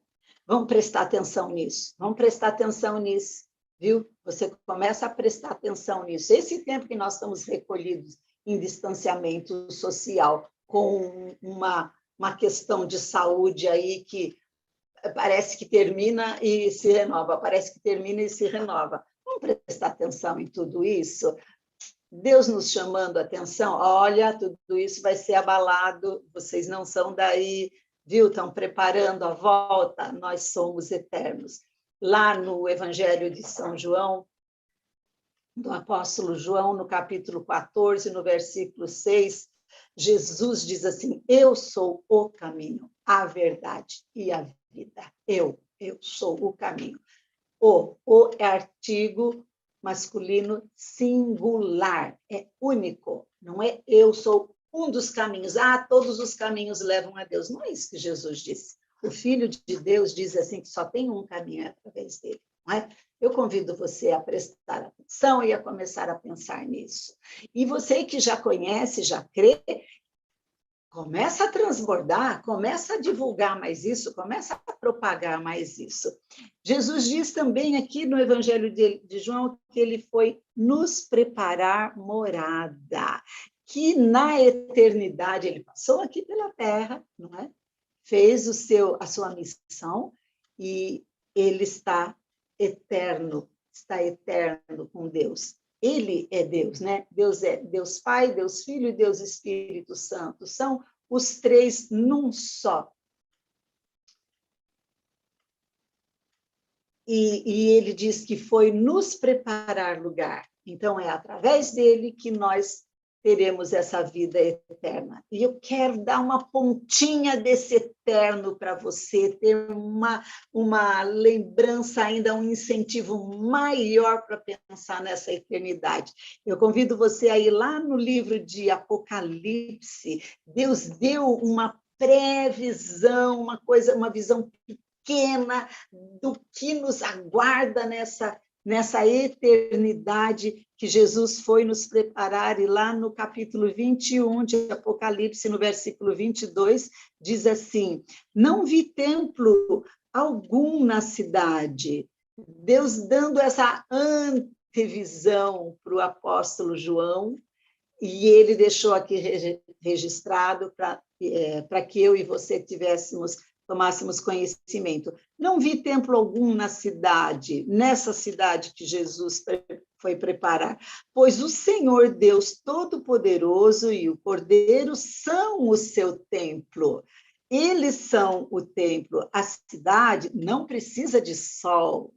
Vamos prestar atenção nisso, vamos prestar atenção nisso, viu? Você começa a prestar atenção nisso. Esse tempo que nós estamos recolhidos em distanciamento social, com uma questão de saúde aí que parece que termina e se renova, parece que termina e se renova. Vamos prestar atenção em tudo isso? Deus nos chamando a atenção, olha, tudo isso vai ser abalado, vocês não são daí, viu? Estão preparando a volta, nós somos eternos. Lá no Evangelho de São João, do apóstolo João, no capítulo 14, no versículo 6, Jesus diz assim: eu sou o caminho, a verdade e a vida. Eu sou o caminho. O é artigo masculino singular, é único, não é eu sou um dos caminhos. Todos os caminhos levam a Deus. Não é isso que Jesus disse. O Filho de Deus diz assim que só tem um caminho através dele, não é? Eu convido você a prestar atenção e a começar a pensar nisso. E você que já conhece, já crê, começa a transbordar, começa a divulgar mais isso, começa a propagar mais isso. Jesus diz também aqui no Evangelho de João que ele foi nos preparar morada, que na eternidade ele passou aqui pela terra, não é? Fez a sua missão e ele está eterno com Deus. Ele é Deus, né? Deus é Deus Pai, Deus Filho e Deus Espírito Santo. São os três num só. E ele diz que foi nos preparar lugar. Então, é através dele que nós teremos essa vida eterna. E eu quero dar uma pontinha desse eterno para você, ter uma lembrança ainda, um incentivo maior para pensar nessa eternidade. Eu convido você a ir lá no livro de Apocalipse. Deus deu uma previsão, uma visão pequena do que nos aguarda nessa eternidade que Jesus foi nos preparar, e lá no capítulo 21 de Apocalipse, no versículo 22, diz assim: não vi templo algum na cidade. Deus dando essa antevisão para o apóstolo João, e ele deixou aqui registrado para que eu e você tomássemos conhecimento. Não vi templo algum nessa cidade que Jesus foi preparar, pois o Senhor Deus Todo-Poderoso e o Cordeiro são o seu templo. Eles são o templo. A cidade não precisa de sol,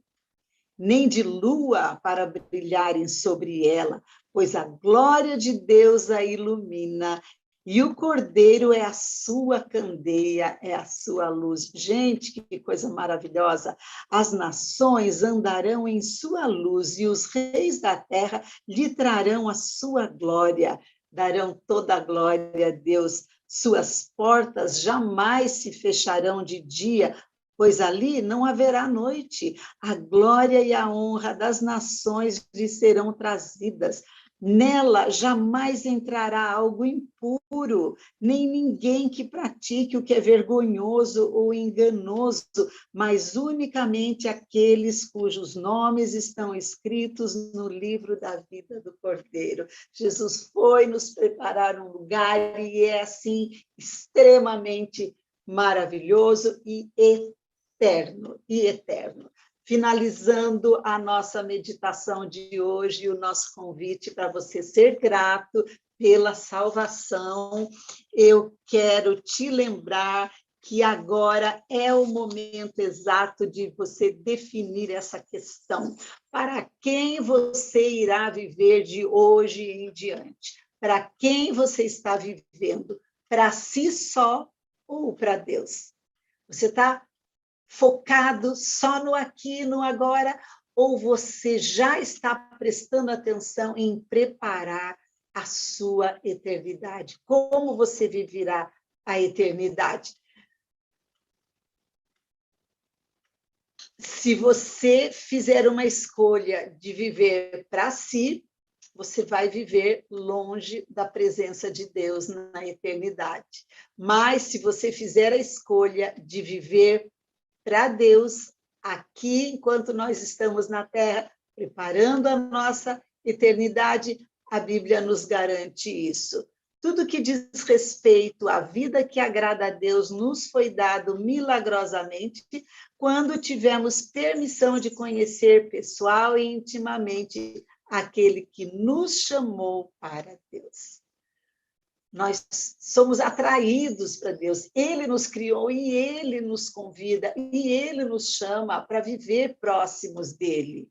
nem de lua para brilharem sobre ela, pois a glória de Deus a ilumina, e o Cordeiro é a sua candeia, é a sua luz. Gente, que coisa maravilhosa! As nações andarão em sua luz, e os reis da terra lhe trarão a sua glória, darão toda a glória a Deus. Suas portas jamais se fecharão de dia, pois ali não haverá noite. A glória e a honra das nações lhe serão trazidas. Nela jamais entrará algo impuro, nem ninguém que pratique o que é vergonhoso ou enganoso, mas unicamente aqueles cujos nomes estão escritos no livro da vida do Cordeiro. Jesus foi nos preparar um lugar, e é assim extremamente maravilhoso e eterno. Finalizando a nossa meditação de hoje, o nosso convite para você ser grato pela salvação, eu quero te lembrar que agora é o momento exato de você definir essa questão. Para quem você irá viver de hoje em diante? Para quem você está vivendo? Para si só ou para Deus? Você está focado só no aqui, no agora, ou você já está prestando atenção em preparar a sua eternidade? Como você viverá a eternidade? Se você fizer uma escolha de viver para si, você vai viver longe da presença de Deus na eternidade. Mas se você fizer a escolha de viver para Deus, aqui, enquanto nós estamos na Terra, preparando a nossa eternidade, a Bíblia nos garante isso. Tudo que diz respeito à vida que agrada a Deus nos foi dado milagrosamente quando tivemos permissão de conhecer pessoal e intimamente aquele que nos chamou para Deus. Nós somos atraídos para Deus. Ele nos criou e Ele nos convida e Ele nos chama para viver próximos dEle.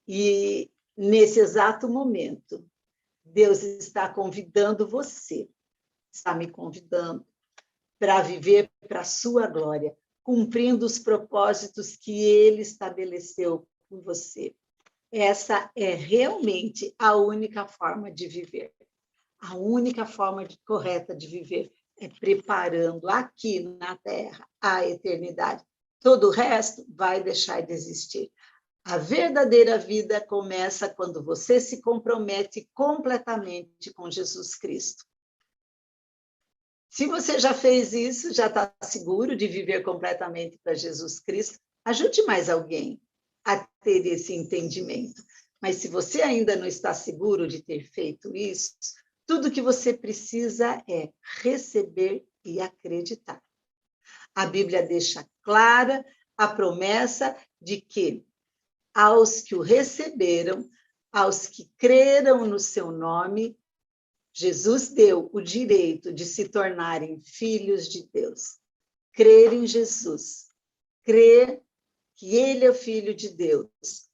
E nesse exato momento, Deus está convidando você, está me convidando para viver para a sua glória, cumprindo os propósitos que Ele estabeleceu por você. Essa é realmente a única forma de viver. A única forma correta de viver é preparando aqui na Terra a eternidade. Todo o resto vai deixar de existir. A verdadeira vida começa quando você se compromete completamente com Jesus Cristo. Se você já fez isso, já está seguro de viver completamente para Jesus Cristo, ajude mais alguém a ter esse entendimento. Mas se você ainda não está seguro de ter feito isso, tudo que você precisa é receber e acreditar. A Bíblia deixa clara a promessa de que aos que o receberam, aos que creram no seu nome, Jesus deu o direito de se tornarem filhos de Deus. Crer em Jesus, crer que Ele é o Filho de Deus,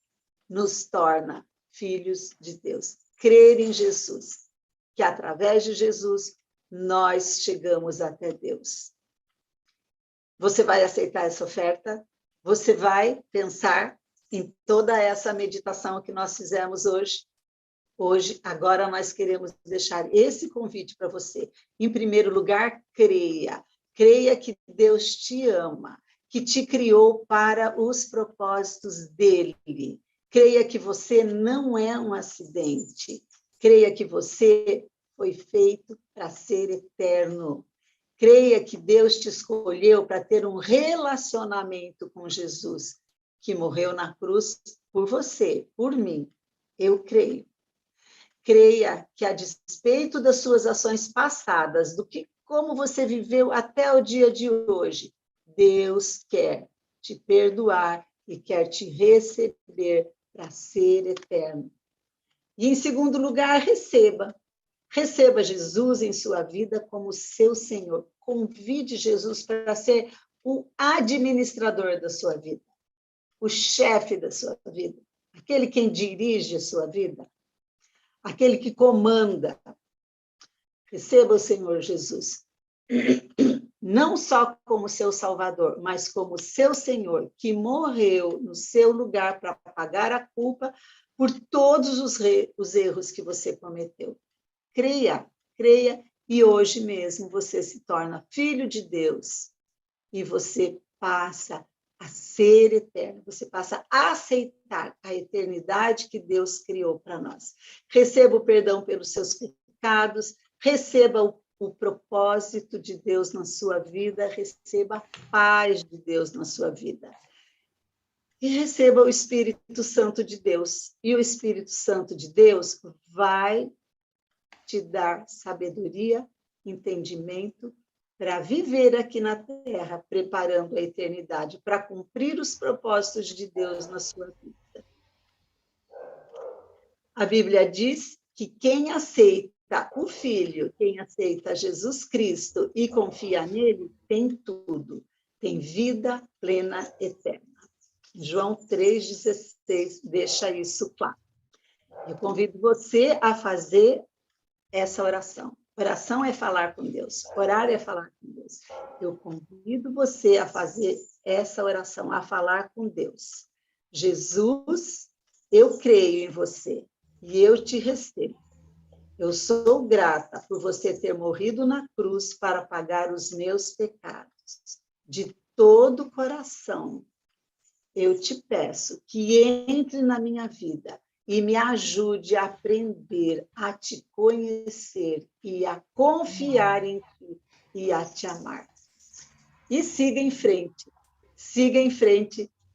nos torna filhos de Deus. Crer em Jesus, que através de Jesus nós chegamos até Deus. Você vai aceitar essa oferta? Você vai pensar em toda essa meditação que nós fizemos hoje? Agora nós queremos deixar esse convite para você. Em primeiro lugar, creia. Creia que Deus te ama, que te criou para os propósitos dele. Creia que você não é um acidente. Creia que você foi feito para ser eterno. Creia que Deus te escolheu para ter um relacionamento com Jesus, que morreu na cruz por você, por mim. Eu creio. Creia que, a despeito das suas ações passadas, como você viveu até o dia de hoje, Deus quer te perdoar e quer te receber para ser eterno. E, em segundo lugar, receba. Receba Jesus em sua vida como seu Senhor. Convide Jesus para ser o administrador da sua vida, o chefe da sua vida, aquele quem dirige a sua vida, aquele que comanda. Receba o Senhor Jesus, não só como seu Salvador, mas como seu Senhor, que morreu no seu lugar para pagar a culpa por todos os erros que você cometeu. Creia, e hoje mesmo você se torna filho de Deus e você passa a ser eterno, você passa a aceitar a eternidade que Deus criou para nós. Receba o perdão pelos seus pecados, receba o propósito de Deus na sua vida, receba a paz de Deus na sua vida. E receba o Espírito Santo de Deus. E o Espírito Santo de Deus vai te dar sabedoria, entendimento, para viver aqui na Terra, preparando a eternidade, para cumprir os propósitos de Deus na sua vida. A Bíblia diz que quem aceita o Filho, quem aceita Jesus Cristo e confia nele, tem tudo, tem vida plena eterna. João 3,16 deixa isso claro. Eu convido você a fazer essa oração. Oração é falar com Deus, orar é falar com Deus. Eu convido você a fazer essa oração, a falar com Deus. Jesus, eu creio em você e eu te recebo. Eu sou grata por você ter morrido na cruz para pagar os meus pecados, de todo o coração, eu te peço que entre na minha vida e me ajude a aprender a te conhecer e a confiar em ti e a te amar. E siga em frente,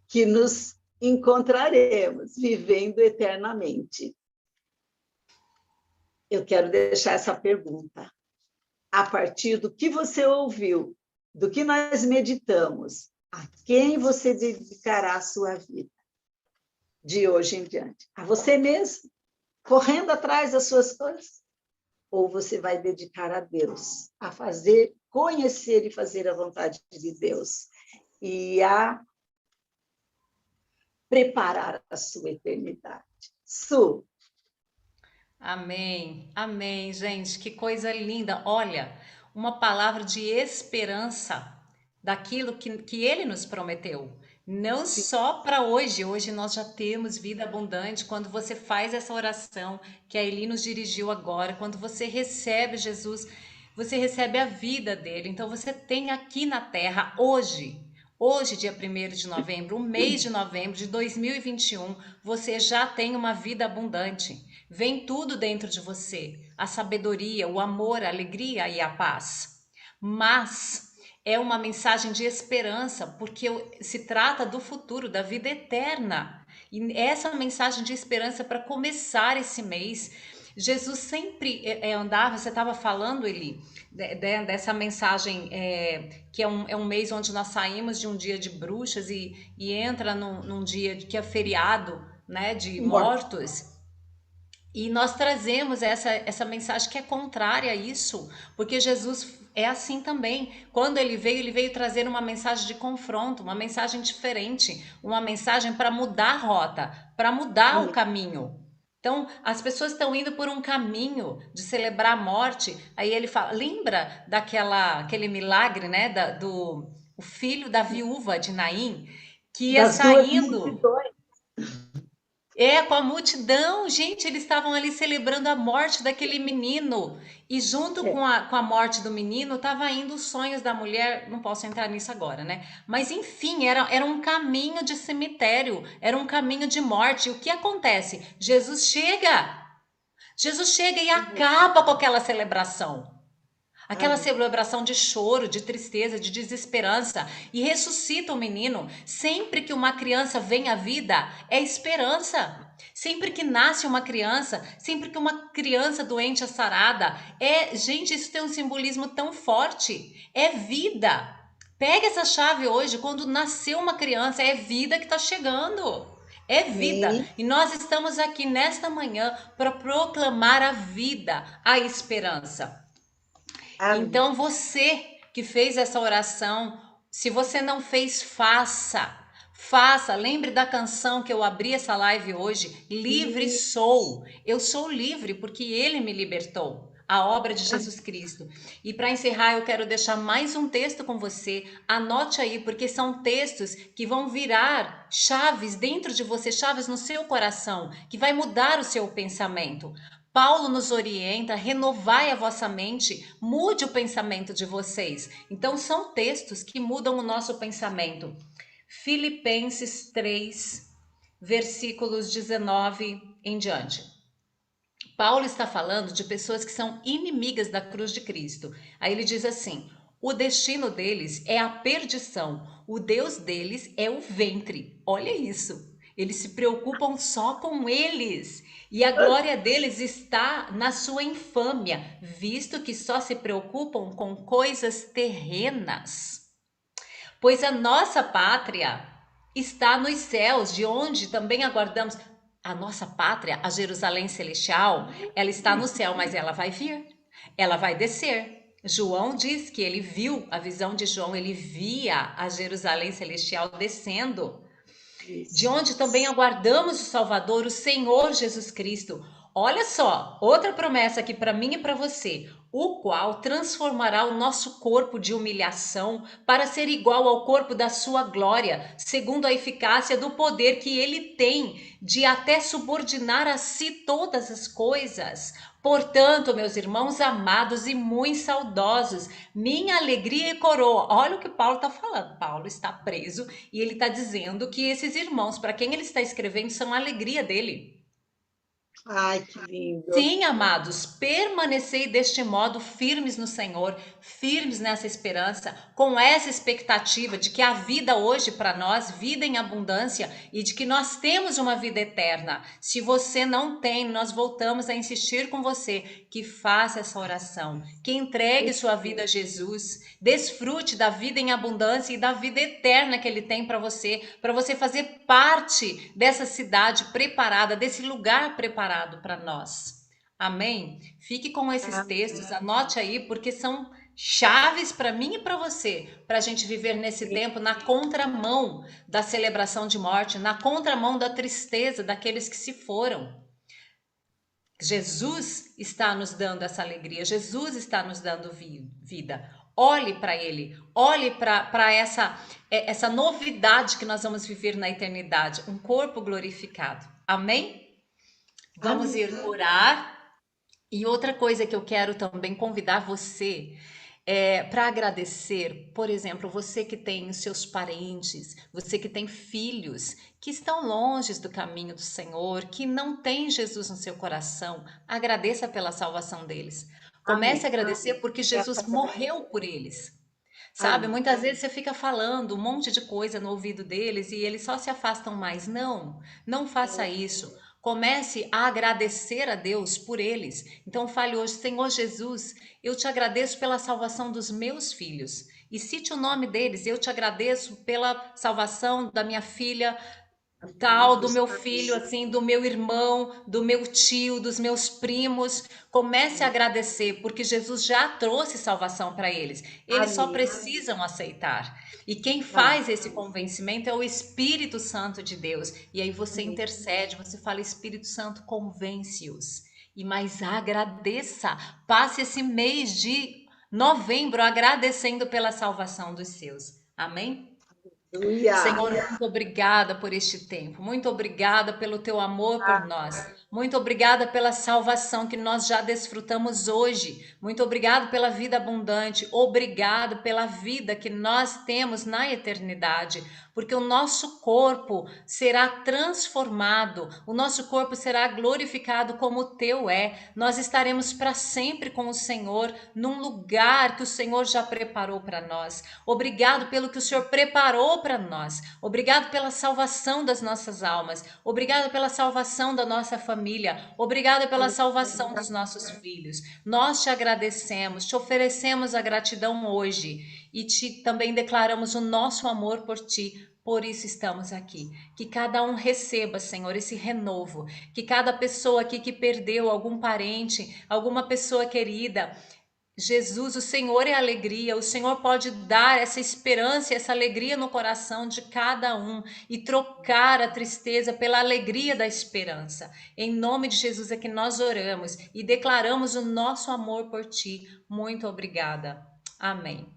que nos encontraremos vivendo eternamente. Eu quero deixar essa pergunta. A partir do que você ouviu, do que nós meditamos, a quem você dedicará a sua vida de hoje em diante? A você mesmo, correndo atrás das suas coisas? Ou você vai dedicar a Deus, a fazer, conhecer e fazer a vontade de Deus e a preparar a sua eternidade? Su. Amém, amém, gente, que coisa linda. Olha, uma palavra de esperança daquilo que Ele nos prometeu. Não Sim. só para hoje, hoje nós já temos vida abundante. Quando você faz essa oração que a Eli nos dirigiu agora, quando você recebe Jesus, você recebe a vida dele. Então você tem aqui na terra hoje, dia 1º de novembro, o mês de novembro de 2021, você já tem uma vida abundante. Vem tudo dentro de você, a sabedoria, o amor, a alegria e a paz. Mas é uma mensagem de esperança, porque se trata do futuro, da vida eterna. E essa mensagem de esperança para começar esse mês. Jesus sempre andava, você estava falando, Eli, dessa mensagem que é um mês onde nós saímos de um dia de bruxas e entra num dia que é feriado, né, de mortos. E nós trazemos essa mensagem que é contrária a isso, porque Jesus é assim também. Quando ele veio trazer uma mensagem de confronto, uma mensagem diferente, uma mensagem para mudar a rota, para mudar o caminho. Então, as pessoas estão indo por um caminho de celebrar a morte. Aí ele fala, lembra aquele milagre, né, do o filho da viúva de Naim, que ia Das duas saindo. multidões. Com a multidão, gente, eles estavam ali celebrando a morte daquele menino. E junto com a morte do menino, estava indo os sonhos da mulher. Não posso entrar nisso agora, né? Mas enfim, era um caminho de cemitério, era um caminho de morte. E o que acontece? Jesus chega e acaba com aquela celebração. Aquela celebração de choro, de tristeza, de desesperança, e ressuscita o menino. Sempre que uma criança vem à vida, é esperança. Sempre que nasce uma criança, sempre que uma criança doente é sarada, gente, isso tem um simbolismo tão forte. É vida. Pega essa chave hoje, quando nasceu uma criança, é vida que está chegando. É vida. E nós estamos aqui nesta manhã para proclamar a vida, a esperança. Então você que fez essa oração, se você não fez, faça. Lembre da canção que eu abri essa live hoje, Livre Sou. Eu sou livre porque Ele me libertou. A obra de Jesus Cristo. E para encerrar, eu quero deixar mais um texto com você. Anote aí, porque são textos que vão virar chaves dentro de você, chaves no seu coração, que vai mudar o seu pensamento. Paulo nos orienta, renovai a vossa mente, mude o pensamento de vocês. Então, são textos que mudam o nosso pensamento. Filipenses 3, versículos 19 em diante. Paulo está falando de pessoas que são inimigas da cruz de Cristo. Aí ele diz assim: o destino deles é a perdição, o Deus deles é o ventre. Olha isso. Eles se preocupam só com eles. E a glória deles está na sua infâmia, visto que só se preocupam com coisas terrenas. Pois a nossa pátria está nos céus, de onde também aguardamos. A nossa pátria, a Jerusalém Celestial, ela está no céu, mas ela vai vir, ela vai descer. João diz que ele viu, a visão de João, ele via a Jerusalém Celestial descendo. De onde também aguardamos o Salvador, o Senhor Jesus Cristo, Olha só, outra promessa aqui para mim e para você. O qual transformará o nosso corpo de humilhação para ser igual ao corpo da sua glória, segundo a eficácia do poder que ele tem de até subordinar a si todas as coisas. Portanto, meus irmãos amados e muito saudosos, minha alegria e coroa. Olha o que Paulo está falando. Paulo está preso e ele está dizendo que esses irmãos, para quem ele está escrevendo, são a alegria dele. Ai, que lindo. Sim, amados, permanecei deste modo firmes no Senhor, firmes nessa esperança, com essa expectativa de que a vida hoje para nós, vida em abundância e de que nós temos uma vida eterna. Se você não tem, nós voltamos a insistir com você que faça essa oração, que entregue sua vida a Jesus, desfrute da vida em abundância e da vida eterna que ele tem para você fazer parte dessa cidade preparada, desse lugar preparado para nós. Amém? Fique com esses textos, anote aí, porque são chaves para mim e para você, para a gente viver nesse tempo na contramão da celebração de morte, na contramão da tristeza daqueles que se foram. Jesus está nos dando essa alegria, Jesus está nos dando vida. Olhe para Ele, olhe para essa novidade que nós vamos viver na eternidade, um corpo glorificado. Amém? Vamos ir orar. E outra coisa que eu quero também convidar você para agradecer, por exemplo, você que tem os seus parentes, você que tem filhos que estão longe do caminho do Senhor, que não tem Jesus no seu coração, agradeça pela salvação deles. Comece a Amém. agradecer porque Jesus morreu por eles. Sabe, Amém. muitas vezes você fica falando um monte de coisa no ouvido deles e eles só se afastam mais. Não, não faça isso. Comece a agradecer a Deus por eles. Então fale hoje, Senhor Jesus, eu te agradeço pela salvação dos meus filhos. E cite o nome deles, eu te agradeço pela salvação da minha filha tal, do meu filho, assim, do meu irmão, do meu tio, dos meus primos. Comece a agradecer, porque Jesus já trouxe salvação para eles. Eles só Amém. precisam aceitar. E quem Amém. faz esse convencimento é o Espírito Santo de Deus. E aí você Amém. intercede, você fala, Espírito Santo, convence-os. E mais agradeça. Passe esse mês de novembro agradecendo pela salvação dos seus. Amém? Aleluia. Senhor, muito obrigada por este tempo. Muito obrigada pelo teu amor por nós. Muito obrigada pela salvação que nós já desfrutamos hoje. Muito obrigado pela vida abundante. Obrigado pela vida que nós temos na eternidade, porque o nosso corpo será transformado. O nosso corpo será glorificado como o teu é. Nós estaremos para sempre com o Senhor num lugar que o Senhor já preparou para nós. Obrigado pelo que o Senhor preparou para nós. Obrigado pela salvação das nossas almas. Obrigado pela salvação da nossa família. Obrigado pela salvação dos nossos filhos. Nós te agradecemos, te oferecemos a gratidão hoje e te também declaramos o nosso amor por ti. Por isso estamos aqui. Que cada um receba, Senhor, esse renovo. Que cada pessoa aqui que perdeu algum parente, alguma pessoa querida, Jesus, o Senhor é alegria, o Senhor pode dar essa esperança, essa alegria no coração de cada um e trocar a tristeza pela alegria da esperança. Em nome de Jesus é que nós oramos e declaramos o nosso amor por ti. Muito obrigada. Amém.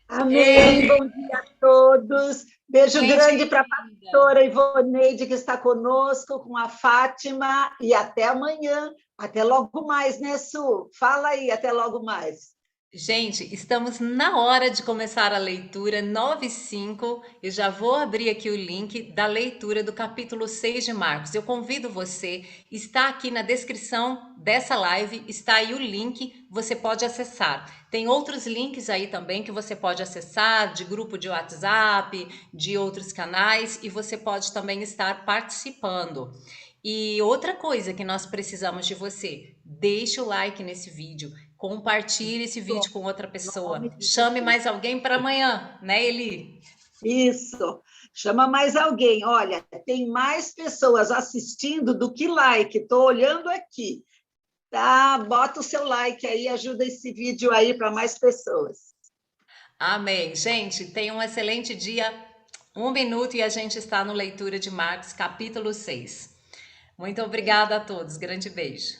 Amém. Bom dia a todos. Beijo Gente grande para a linda. pastora Ivoneide, que está conosco, com a Fátima, e até amanhã. Até logo mais, né, Su? Fala aí, até logo mais. Gente, estamos na hora de começar a leitura 9:05. Eu já vou abrir aqui o link da leitura do capítulo 6 de Marcos. Eu convido você, está aqui na descrição dessa live, está aí o link, você pode acessar. Tem outros links aí também que você pode acessar, de grupo de WhatsApp, de outros canais, e você pode também estar participando. E outra coisa que nós precisamos de você, deixe o like nesse vídeo. Compartilhe esse vídeo com outra pessoa. Chame mais alguém para amanhã, né, Eli? Isso. Chama mais alguém. Olha, tem mais pessoas assistindo do que like. Estou olhando aqui. Tá? Bota o seu like aí, ajuda esse vídeo aí para mais pessoas. Amém. Gente, tenha um excelente dia. 1 minuto e a gente está no leitura de Marcos, capítulo 6. Muito obrigada a todos. Grande beijo.